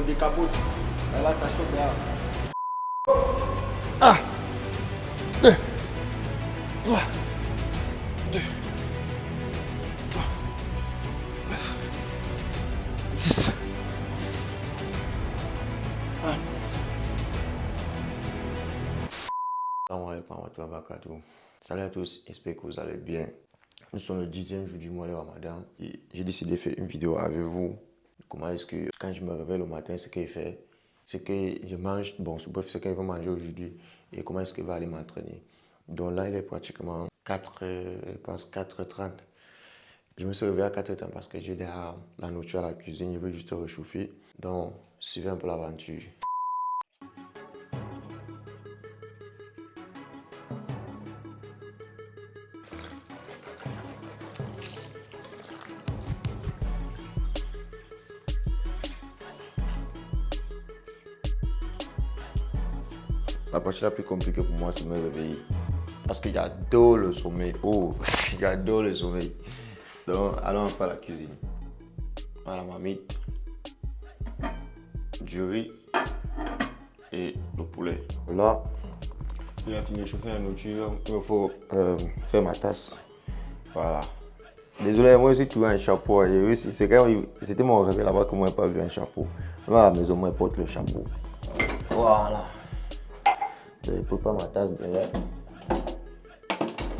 décapote. Et là, ça chauffe là. Ah 2, 3, 2, 3, 9, 10. Salut à tous, j'espère que vous allez bien. Nous sommes le 10e jour du mois de Ramadan et j'ai décidé de faire une vidéo avec vous. Comment est-ce que quand je me réveille le matin, ce qu'il fait, ce que je mange, bon, bref, ce qu'il va manger aujourd'hui et comment est-ce qu'il va aller m'entraîner. Donc là, il est pratiquement 4, je pense 4h30. Je me suis réveillé à 4h30 parce que j'ai déjà la nourriture à la cuisine, je veux juste réchauffer. Donc, suivez un peu l'aventure. La partie la plus compliquée pour moi, c'est me réveiller. Parce que j'adore le sommeil. Oh, j'adore le sommeil. Donc, allons faire la cuisine. Voilà ma marmite, du riz et le poulet. Là, j'ai fini de chauffer la nourriture. Il faut faire ma tasse. Voilà. Désolé, moi aussi, tu as un chapeau. C'était mon rêve là-bas que moi, je n'ai pas vu un chapeau. Dans la maison, moi, je porte le chapeau. Voilà. Je prépare ma tasse derrière.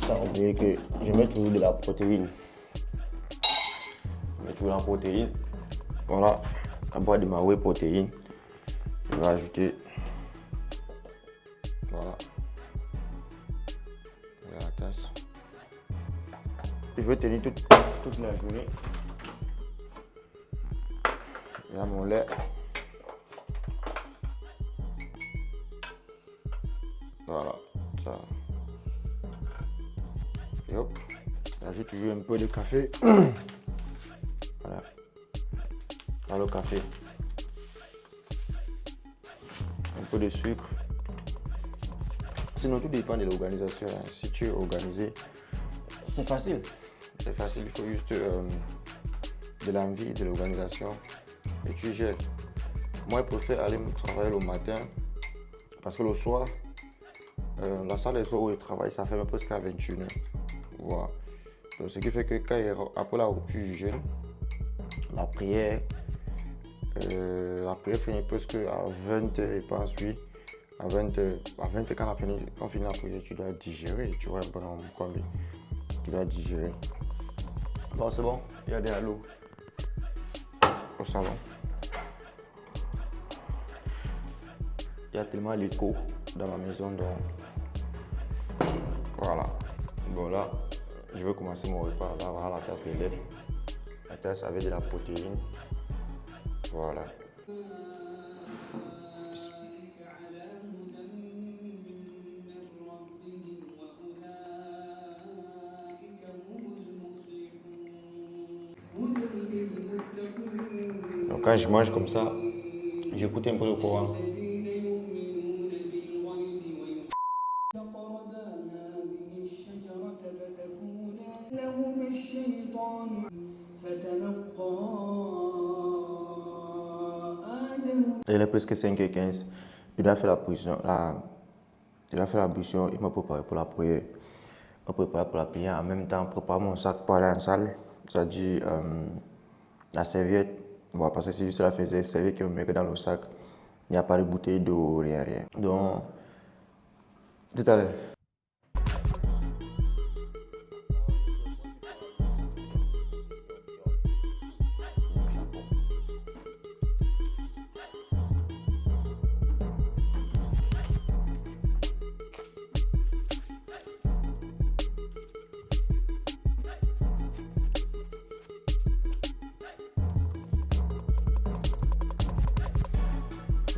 Sans oublier que je mets toujours de la protéine. Je mets toujours la protéine. Voilà. À boire de ma whey protéine. Je vais ajouter. Voilà. La tasse. Je vais tenir toute la journée. Là, mon lait. Voilà. Ça. Et hop. J'ajoute toujours un peu de café. Voilà. Dans le café. Un peu de sucre. Sinon, tout dépend de l'organisation. Si tu es organisé, c'est facile. C'est facile, il faut juste de l'envie, de l'organisation. Et tu gères. Moi, je préfère aller me travailler le matin parce que le soir, la salle des soirs où je travaille, ça fait presque à 21h. Voilà. Donc, ce qui fait que après la rupture du jeûne, la prière finit presque à 20h, je pense, oui. À 20h, quand on finit la prière, tu dois digérer. Tu vois un peu comme tu dois digérer. Bon, c'est bon, il y a de l'eau au salon. Il y a tellement d'écho dans ma maison, donc voilà. Bon, là, je vais commencer mon repas. Là, voilà la tasse de lait. La tasse avec de la protéine. Voilà. Donc quand je mange comme ça, j'écoute un peu le Coran. Il est presque 5h15. Il dois faire la position. Il a fait la bouchon, il m'a préparé pour la prière. Il m'a préparé pour la prière. En même temps, prépare mon sac pour aller en salle. C'est-à-dire la serviette. Bon, parce que c'est juste la serviette qui me met dans le sac. Il n'y a pas de bouteille d'eau, rien. Donc, tout à l'heure.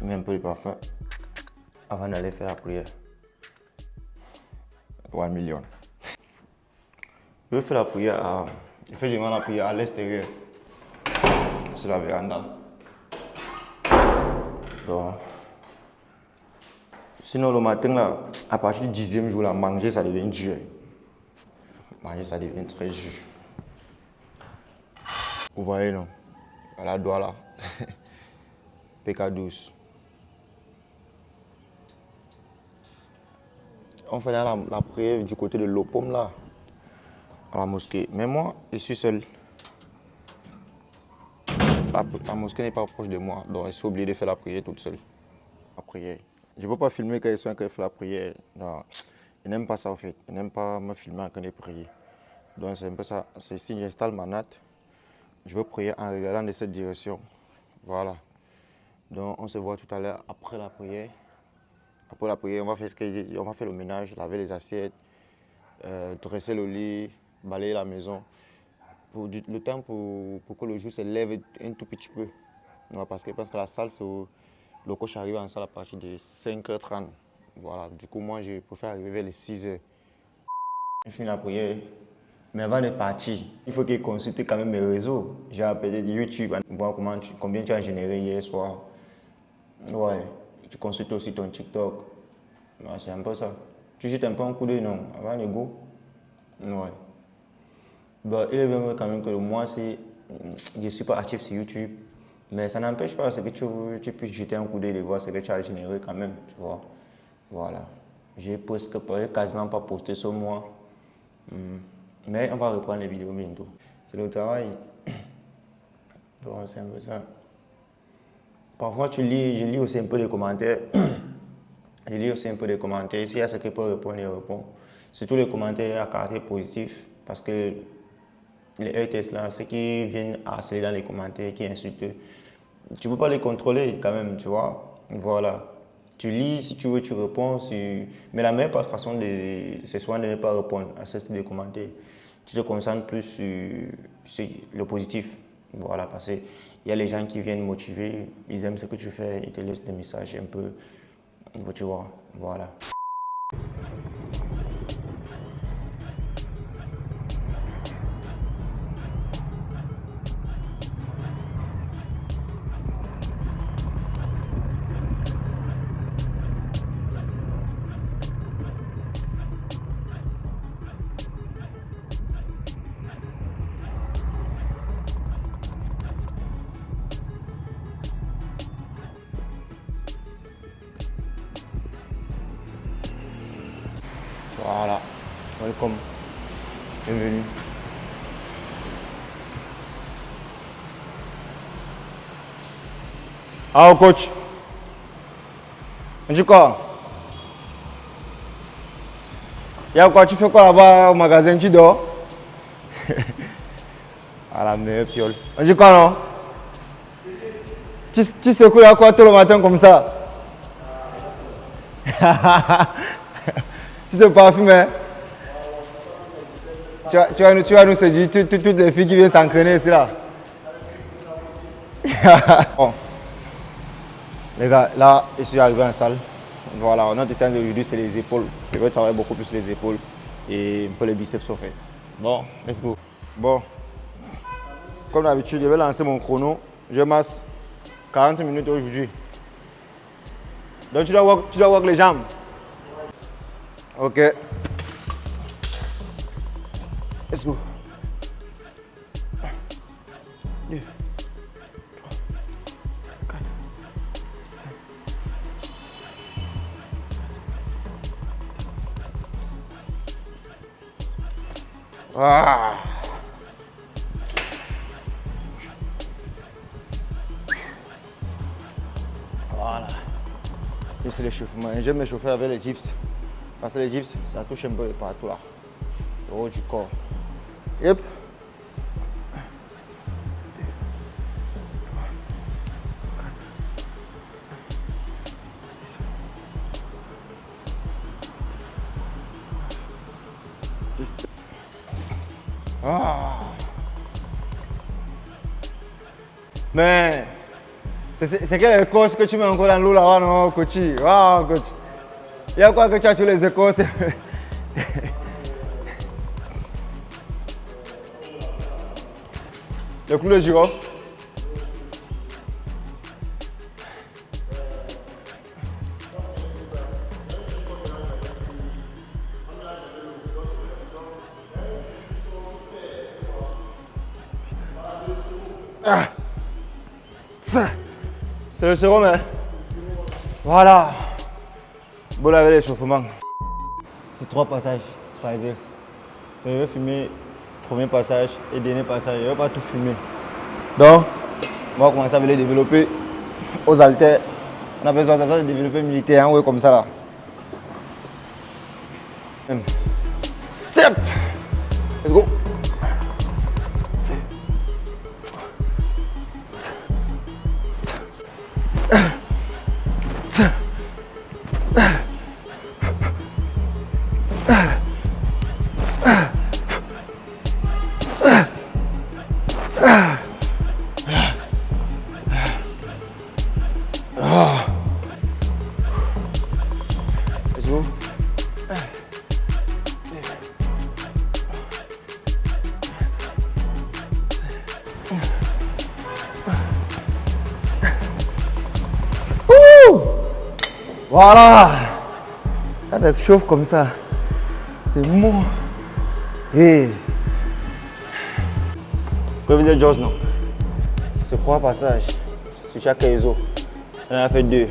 Je mets un peu de parfum avant d'aller faire la prière. 1 million. Je vais faire la prière effectivement la prière à l'extérieur. C'est la véranda. Donc, sinon le matin là, à partir du 10e jour là, manger ça devient dur. Manger ça devient très dur. Vous voyez non? Voilà, doigt là. PK12. On fait la prière du côté de l'Opom là, à la mosquée. Mais moi, je suis seul. La mosquée n'est pas proche de moi, donc je suis obligé de faire la prière toute seule. La prière. Je ne peux pas filmer quand je fais la prière. Non, je n'aime pas ça en fait. Je n'aime pas me filmer quand je prie. Donc c'est un peu ça. C'est si j'installe ma natte, je veux prier en regardant de cette direction. Voilà. Donc on se voit tout à l'heure après la prière. Après la prière, on va faire le ménage, laver les assiettes, dresser le lit, balayer la maison. Le temps pour que le jour se lève un tout petit peu. Ouais, parce que la salle, le coach arrive en salle à partir de 5h30. Voilà. Du coup, moi, je préfère arriver vers les 6h. Je finis la prière. Mais avant de partir, il faut que je consulte quand même mes réseaux. J'ai appelé YouTube, voir combien tu as généré hier soir. Ouais, tu consultes aussi ton TikTok. Ouais, c'est un peu ça. Tu jettes un peu un coup d'œil, non, avant le go. Ouais. Bon, il est vrai quand même que moi, je ne suis pas actif sur YouTube. Mais ça n'empêche pas que tu puisses jeter un coup d'œil et voir ce que tu as généré quand même, tu vois. Voilà. J'ai quasiment pas posté sur moi. Mais on va reprendre les vidéos bientôt. C'est le travail. Bon, c'est un peu ça. Parfois, je lis aussi un peu les commentaires. Je lis aussi un peu les commentaires. S'il y a ce qui peut répondre, il répond. Surtout les commentaires à caractère positif. Parce que les haters là, ceux qui viennent harceler dans les commentaires, qui insultent, tu ne peux pas les contrôler quand même, tu vois. Voilà. Tu lis, si tu veux, tu réponds. Mais la meilleure façon, c'est souvent de ne pas répondre à ce style de commentaires. Tu te concentres plus sur le positif. Voilà, parce qu'il y a les gens qui viennent motiver, ils aiment ce que tu fais, ils te laissent des messages un peu, tu vois, voilà. Voilà, welcome, bienvenue. Ah, coach. Du coup, tu fais quoi là-bas au magasin, tu dors? À la meilleure piole. Du coup, non? Tu secoues à quoi tout le matin comme ça? Tu te parfumes, hein? Tu vas nous séduire toutes les filles qui viennent s'entraîner ici là. Bon. Les gars, là, je suis arrivé en salle. Voilà, notre séance d'aujourd'hui, c'est les épaules. Je vais travailler beaucoup plus les épaules et un peu les biceps au fait. Bon, let's go. Bon, comme d'habitude, je vais lancer mon chrono. Je masse 40 minutes aujourd'hui. Donc tu dois work les jambes. Ok. Let's go. 1, 2, 3, 4, 5. Ah. Voilà. Et c'est l'échauffement. J'aime m'échauffer avec les dips. Parce que les dips, ça touche un peu partout là. Le haut du corps. Yep. 10. Ah. Mais c'est quelle écorce que tu mets encore dans l'eau là-bas, non, coach? Waouh, coach. Il y a quoi que tu as tous les écorces? Le clou de girofle. Ah. Ça. C'est le sérum, hein? Voilà. Bon, là, avec l'échauffement. C'est 3 passages par exemple. Je vais filmer le premier passage et le dernier passage. Je ne vais pas tout filmer. Donc, on va commencer à les développer aux haltères. On appelle ça de développer militaire, hein, ouais, comme ça là. Step! Let's go! Let's go. Voilà. Là, ça chauffe comme ça. C'est bon. Et comme vous êtes Joss, non? C'est 3 passages sur chaque ISO. On en a fait 2.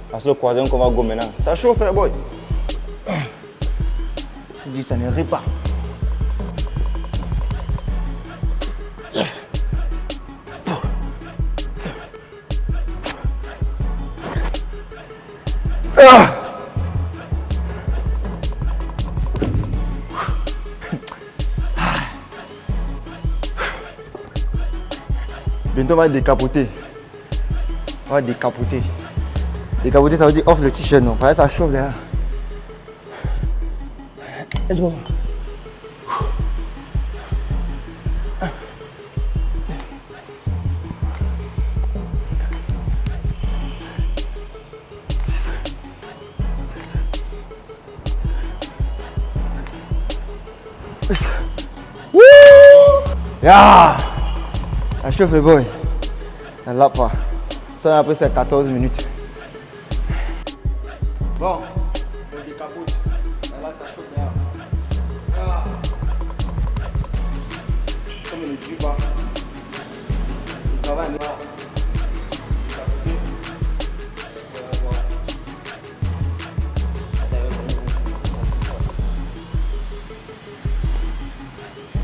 Parce que le troisième qu'on va go maintenant. Ça chauffe, les boys. Je dis, ça ne rit pas. Bientôt, on va décapoter. On va décapoter. Décapoter, ça veut dire off le t-shirt, non? Parce que ça chauffe là. Let's go. Yeah! Ça chauffe les boys. Ça l'a pas. Ça après c'est 14 minutes. Bon, on décapote. Là ça chauffe bien. Ah. Comme le dit pas. Il travaille là.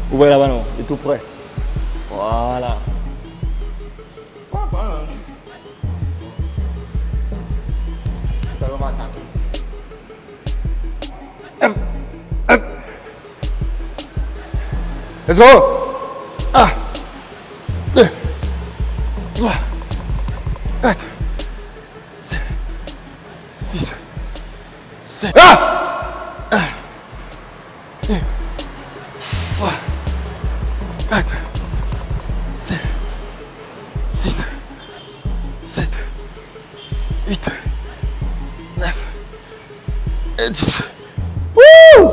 Vous voyez là-bas non? Il est tout prêt. Voilà. Let's go! 1, 2, 3, 4, 5, 6, 7. 1, 2, 3, 4, 5, 6, 7, 8, 9 et 10. Wouh!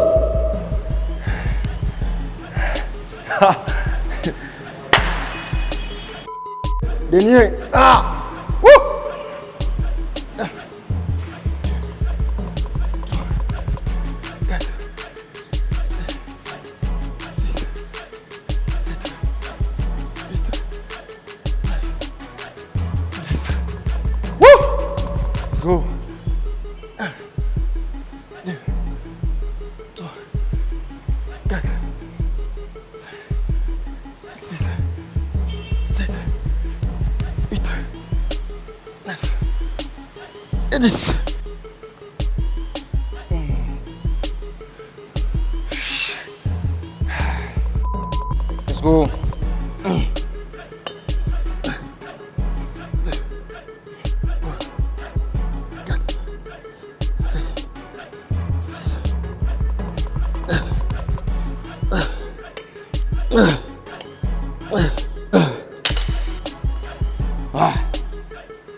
Dernier. Ah! Wouh! 1, 2, 3, 4, 5, 6, 7, 8, 9, 10. Wouh! Let's go. 1, 2, 3, 4, 5, 6, 7, 8, 9 et 10. Let's go. 1, 2, 3, 4, 5, 6, 7.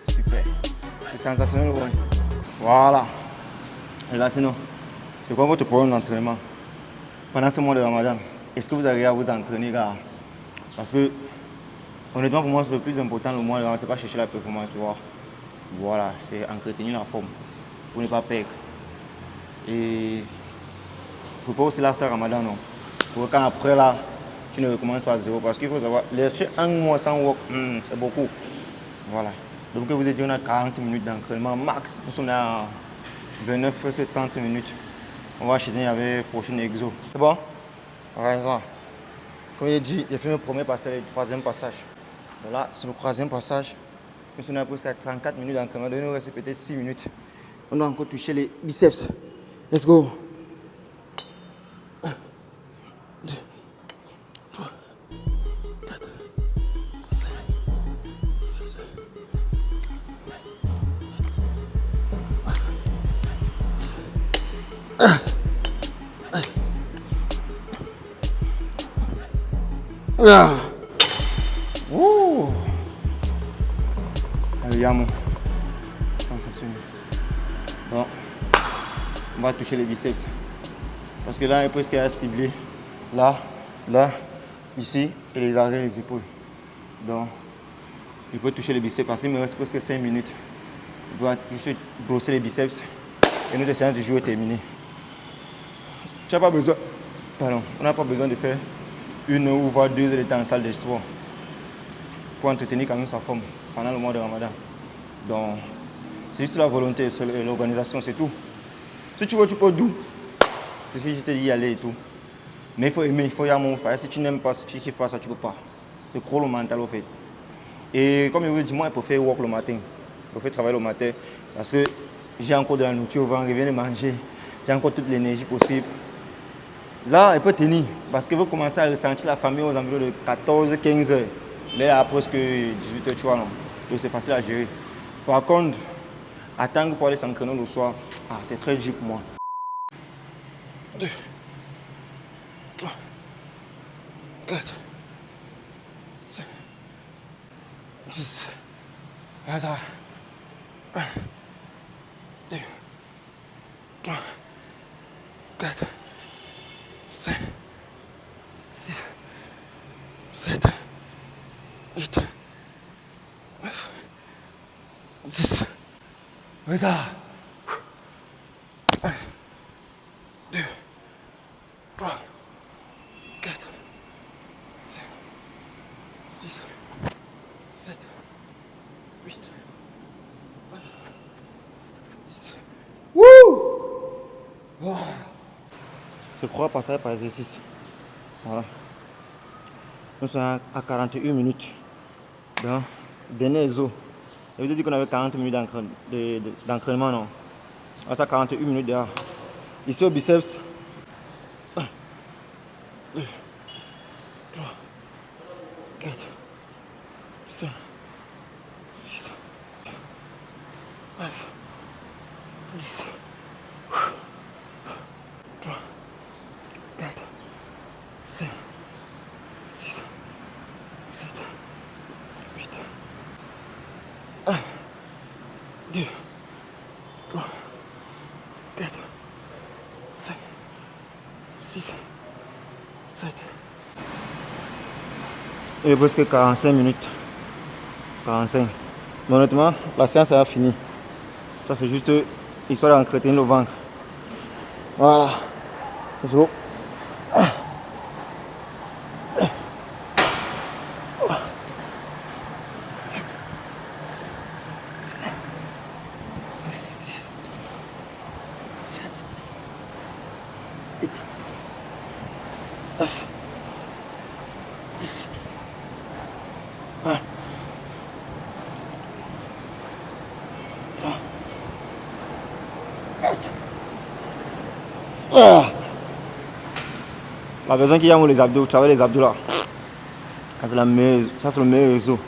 Super. C'est sensationnel, ouais. Voilà. Et là, sinon, c'est quoi votre problème d'entraînement pendant ce mois de Ramadan? Est-ce que vous arrivez à vous entraîner, gars? Parce que, honnêtement, pour moi, c'est le plus important, le mois de Ramadan, c'est pas chercher la performance, tu vois. Voilà, c'est entretenir la forme pour ne pas perdre. Et pour pas aussi l'after Ramadan, non. Pour quand après, là, tu ne recommences pas à zéro. Parce qu'il faut savoir, les un mois sans work, c'est beaucoup. Voilà. Donc, je vous ai dit, on a 40 minutes d'entraînement max. Nous sommes à 29, c'est 30 minutes. On va enchaîner avec le prochain exo. C'est bon? Voilà. Comme j'ai dit, j'ai fait le premier passage et le troisième passage. Donc là, c'est le troisième passage. Nous sommes à presque à 34 minutes d'entraînement. Donc, il nous reste peut-être 6 minutes. On doit encore toucher les biceps. Let's go. 1, 2, 3, 4, 5, 6, 7. Ouh. Regarde-moi. Sensationnel. Bon. On va toucher les biceps. Parce que là, il est presque à cibler. Là, là, ici, et les arrières, les épaules. Donc, il peut toucher les biceps parce qu'il me reste presque 5 minutes. Il doit juste brosser les biceps. Et notre séance du jour est terminée. Tu n'as pas besoin. Pardon, on n'a pas besoin de faire 1 ou voire 2 heures de temps en salle de sport pour entretenir quand même sa forme pendant le mois de Ramadan. Donc, c'est juste la volonté, l'organisation, c'est tout. Si tu veux, tu peux tout. Il suffit juste d'y aller et tout. Mais il faut aimer, il faut y aller. Si tu n'aimes pas, si tu ne kiffes pas ça, tu ne peux pas. C'est trop le mental au fait. Et comme je vous dis, moi, il faut faire work le matin. Il faut faire travailler le matin. Parce que j'ai encore de la nourriture au ventre, je viens de manger. J'ai encore toute l'énergie possible. Là, il peut tenir. Parce que vous commencez à ressentir la famille aux environs de 14-15 heures. Là, il y a presque 18 heures, tu vois, non. Donc c'est facile à gérer. Par contre, attendre pour aller s'entraîner le soir, c'est très dur pour moi. 2, 3, 4, 5, 6, 1, 2, 3, 4, 5, 6, 7, 8, 9, 10. Retard. 1, 2, 3, 4, 5, 6, 7, 8, 9, 10. Wouh! Oh. C'est 3 passages par exercice. Voilà. Nous sommes à 41 minutes. Donc, dernier exo. Je vous ai dit qu'on avait 40 minutes d'entraînement, non? Là, ça 41 minutes dehors. Ici au biceps. 1, 2, 3, 4, 5, 6, 9, 10. 3, 4, 5, 6, 7, 8. 1, 2, 3, 4, 5, 6, 7. Il est presque 45 minutes. 45. Mais honnêtement, la séance a fini. Ça, c'est juste histoire d'entretenir le ventre. Voilà. Let's go. 9, 10, 1, 3, 4. La personne qui a les abdos, tu vois les abdos là. Ça c'est le meilleur réseau.